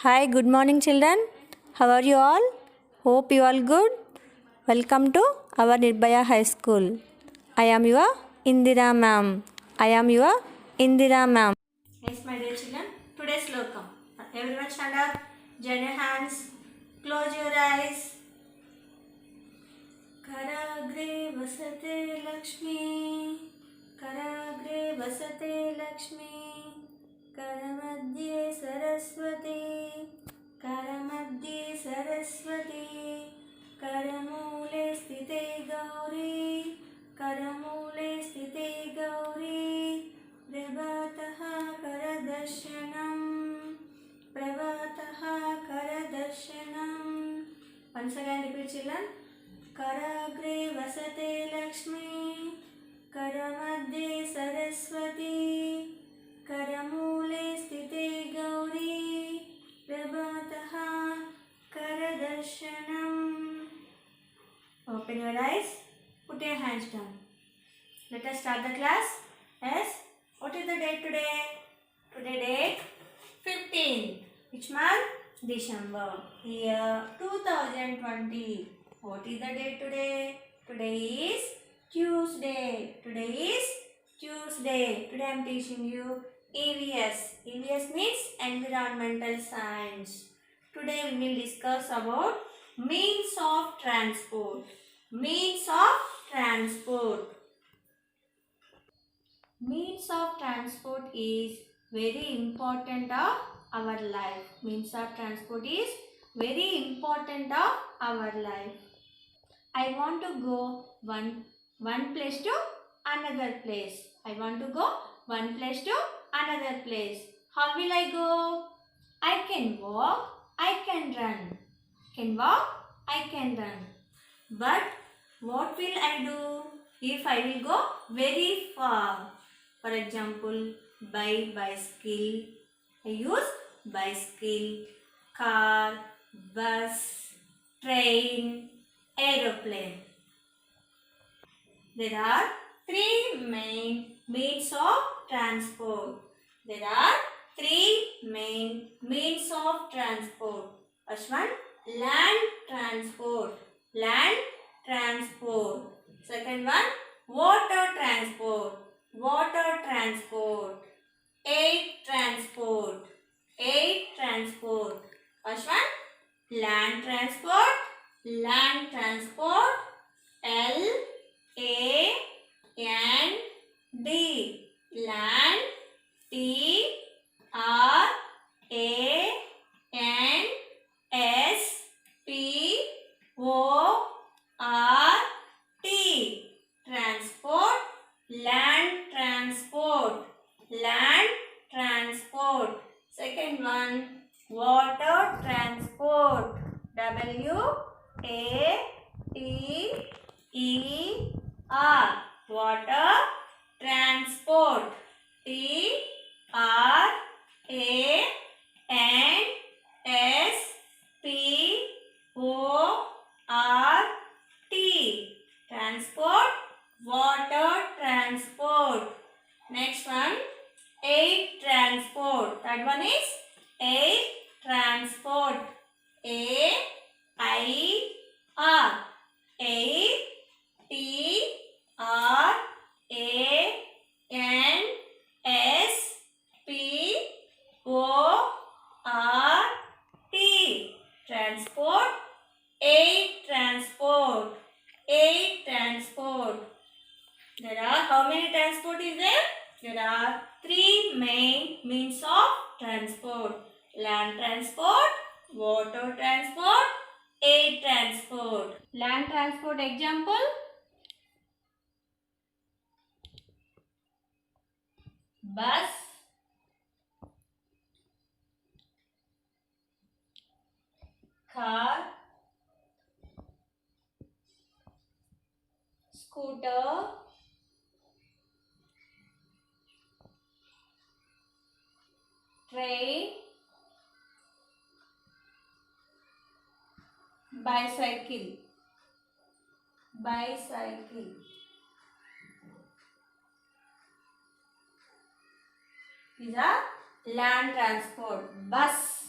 Hi, good morning, children. How are you all? Hope you all good. Welcome to our Nirbhaya High School. I am your Indira ma'am. I am your Indira ma'am. Yes, my dear children. Today's slokam. Everyone stand up. Join your hands. Close your eyes. कराग्रे वसते Lakshmi. कराग्रे वसते Lakshmi. करमध्ये Saraswati. करमध्ये Saraswati. करमूले स्थिते गौरी. करमूले स्थिते Gauri. प्रभातः करदर्शनम्. प्रभातः करदर्शनम्. Once again repeat children. कराग्रे वसते Lakshmi. करमध्ये Saraswati. करमूले स्थिते Gauri. प्रभातः करदर्शनम्. Open your eyes. Put your hands down. Let us start the class. Yes. What is the date today? Today date 15. Which month? December. Year 2020. What is the date today? Today is Tuesday. Today is Tuesday. Today I am teaching you EVS. EVS means Environmental Science. Today we will discuss about means of transport. Means of transport. Means of transport is very important of our life. Means of transport is very important of our life. I want to go one place to another place. I want to go one place to another place. How will I go? I can walk, I can run. Can walk, I can run. But what will I do if I will go very far? For example, by bicycle. I use bicycle, car, bus, train, aeroplane. There are three main means of transport. There are three main means of transport. First one, land transport. Land transport. Second one, water transport. Water transport. Air transport. Air transport. First one, land transport. Land transport. L A N D. Land. T R A N S P O R T. Transport. Land transport. Land transport. Second one, water transport. W A T E R. Water transport. T R A N S P O R T. Transport. Water transport. Next one, air transport. Third one is air transport. A I R. Air. T R A N S P O R T. Transport. Air transport. Air transport. There are how many transport is there? There are three main means of transport. Land transport, water transport, air transport. Land transport example. Bus, car, scooter, train, bicycle. Bicycle. These are land transport. Bus,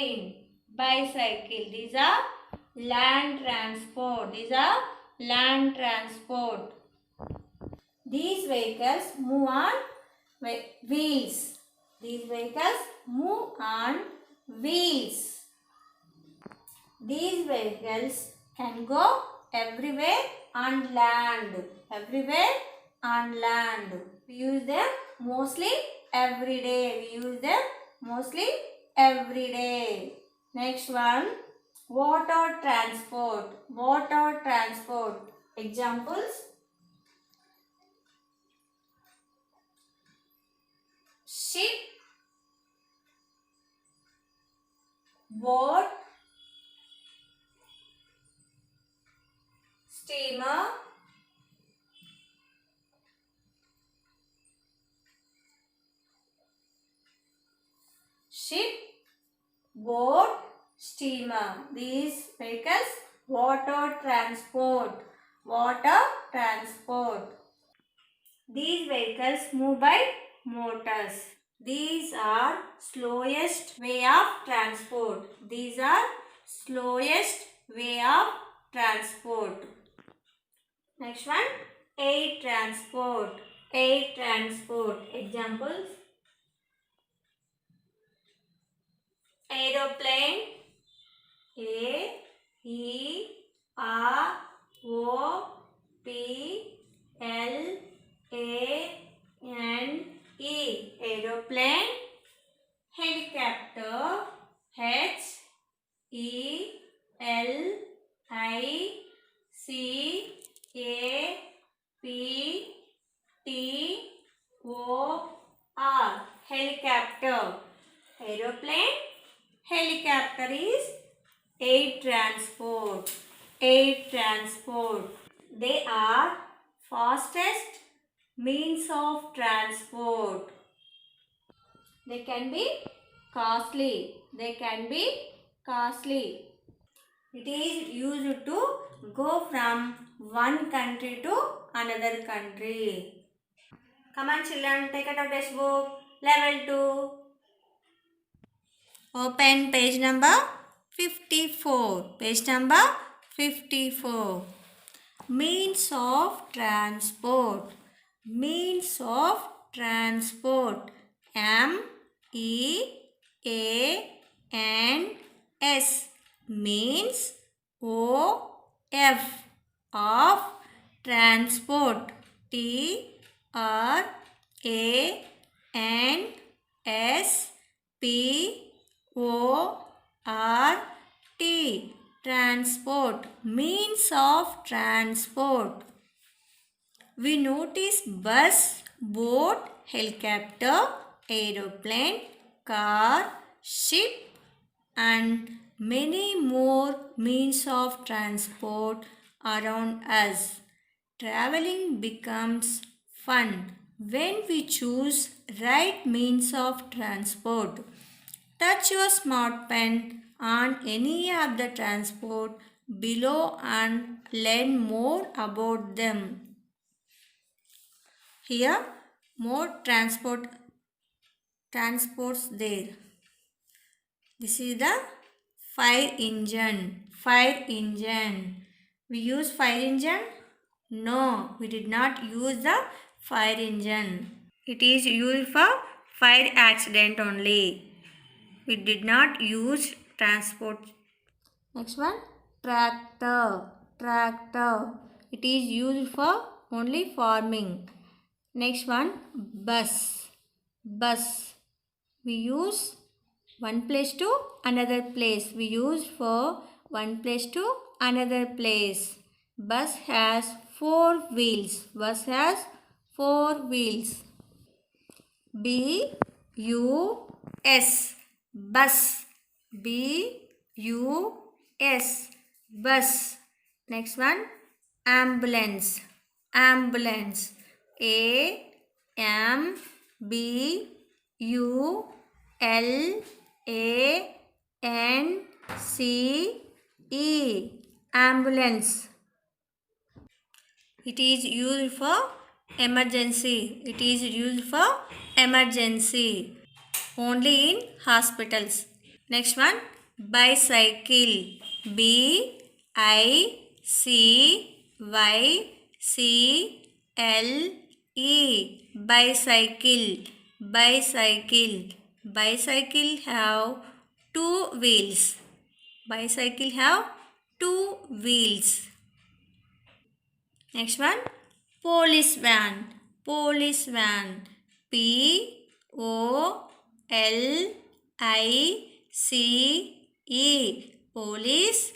train, bicycle. These are land transport. These are land transport. These vehicles move on wheels. These vehicles move on wheels. These vehicles can go everywhere on land. Everywhere on land. We use them mostly every day. We use them mostly every day. Next one, water transport. Water transport. Examples: ship, boat, steamer, ship, boat, steamer. These vehicles, water transport. Water transport. These vehicles move by motors. These are slowest way of transport. These are slowest way of transport. Next one, air transport. Air transport. Examples: aeroplane, A E R O P L A N E. Aeroplane. Helicopter, H E L I C A P T O R. Helicopter. Aeroplane. Helicopter is air transport. Air transport. They are fastest means of transport. They can be costly. They can be costly. It is used to go from one country to another country. Come on children, take out a textbook. Level 2. Open page number 54. Page number 54. Means of transport. Means of transport. M E A N S. Means O F of transport. T R A N S P O R T. Transport. Means of transport. We notice bus, boat, helicopter, aeroplane, car, ship and many more means of transport around us. Traveling becomes fun when we choose right means of transport. Touch your smart pen on any of the transport below and learn more about them. Here more transports there. This is the fire engine. Fire engine. We use fire engine? No, we did not use the fire engine. It is used for fire accident only. We did not use transport. Next one, tractor. Tractor. It is used for only farming. Next one, bus. Bus. We use one place to another place. We use for one place to another place. Bus has 4 wheels. Bus has 4 wheels. B U S. Bus. B U S. Bus. Next one, ambulance. Ambulance. A M B U L A N C E. Ambulance. It is used for emergency. It is used for emergency only in hospitals. Next one, bicycle. BICYCLE. Bicycle. Bicycle. Bicycle have two wheels. Bicycle have two wheels. Next one, police van. Police van. POLICE. Police.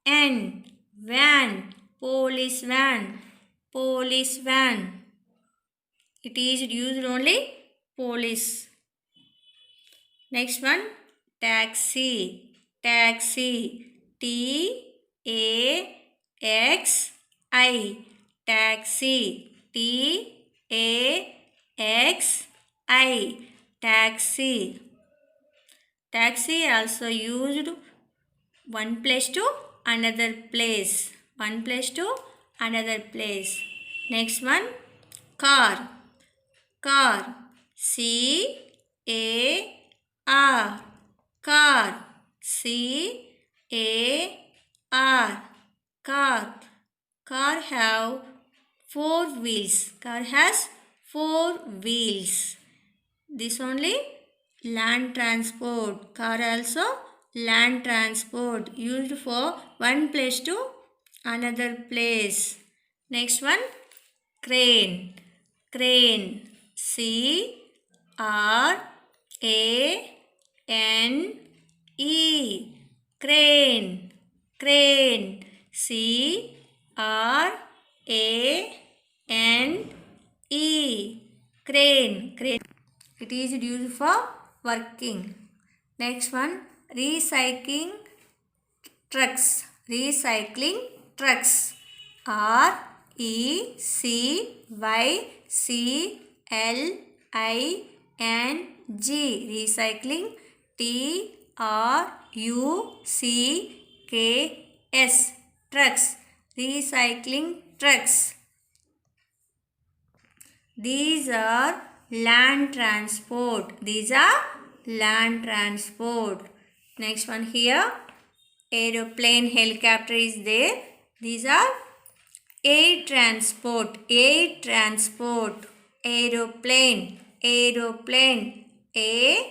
VAN. Van. Police van. Police van. It is used only police. Next one, taxi. Taxi. TAXI. Taxi. TAXI. Taxi. Taxi also used one place to another place. One place to another place. Next one, car. Car. CAR. Car. CAR. Car. Car have four wheels. Car has four wheels. This only land transport. Car also land transport used for one place to another place. Next one, crane. Crane. CRANE. Crane. Crane. CRANE. Crane. Crane. It is used for working. Next one, recycling trucks. Recycling trucks. RECYCLING. Recycling. TRUCKS. Trucks. Recycling trucks. These are land transport. These are land transport. Next one here, aeroplane, helicopter is there. These are air transport. Air transport. Aeroplane. Aeroplane. AEROPLANE.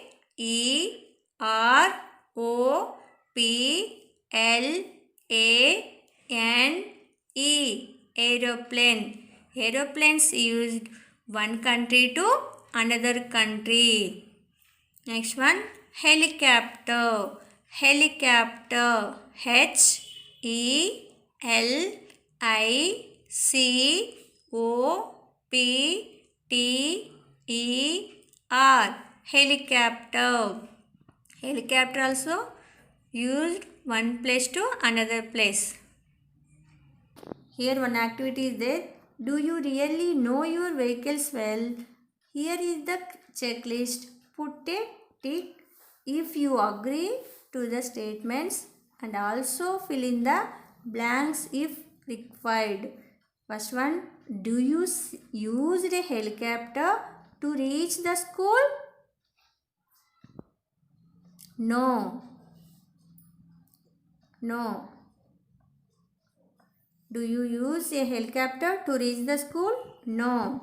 Aeroplane. Aeroplanes used one country to another country. Next one, helicopter. Helicopter. HELICOPTER. Helicopter. Helicopter also used one place to another place. Here one activity is there. Do you really know your vehicles well? Here is the checklist. Put a tick if you agree to the statements and also fill in the blanks if required. First one, do you use a helicopter to reach the school? No. No. Do you use a helicopter to reach the school? No.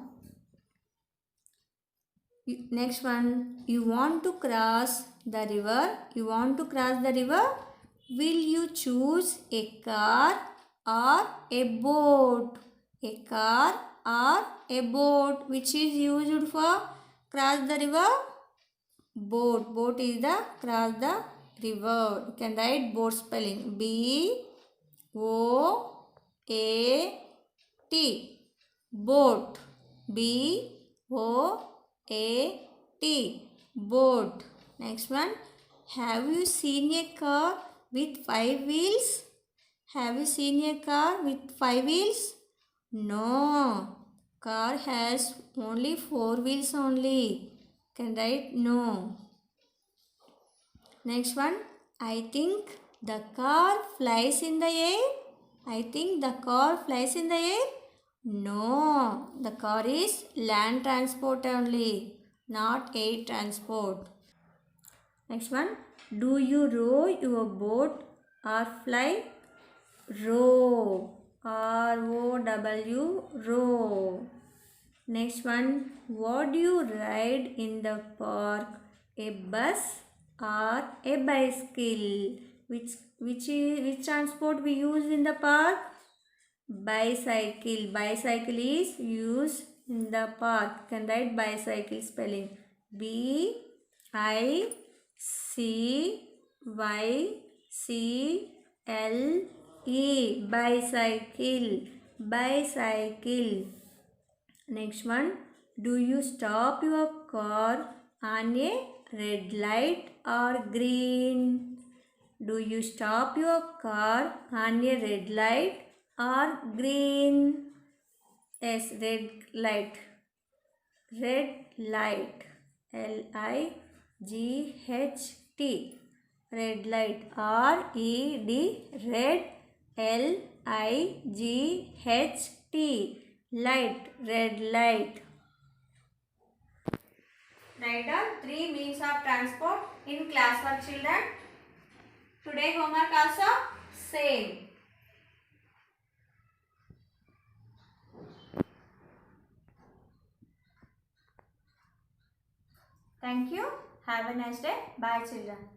Next one, you want to cross the river. You want to cross the river. Will you choose a car or a boat? A car or a boat. Which is used for cross the river? Boat. Boat is the cross the river. You can write boat spelling. BOAT. Boat. BOAT. Boat. Next one. Have you seen a car with 5 wheels? Have you seen a car with 5 wheels? No. Car has only 4 wheels only. Can write no. Next one. I think the car flies in the air. I think the car flies in the air. No. The car is land transport only, not air transport. Next one. Do you row your boat or fly? Row. ROW. Row. Next one. What do you ride in the park? A bus or a bicycle? Which transport we use in the park? Bicycle. Bicycle is used in the park. You can write bicycle spelling. BICYCLE. Bicycle. Bicycle. Next one. Do you stop your car on a red light or green? Do you stop your car on a red light or green? Yes, red light. Red light. LIGHT. Red light. RED. Red. LIGHT. Light. Red light. Write down 3 means of transport in class for children. Today homework also same. Thank you. Have a nice day. Bye children.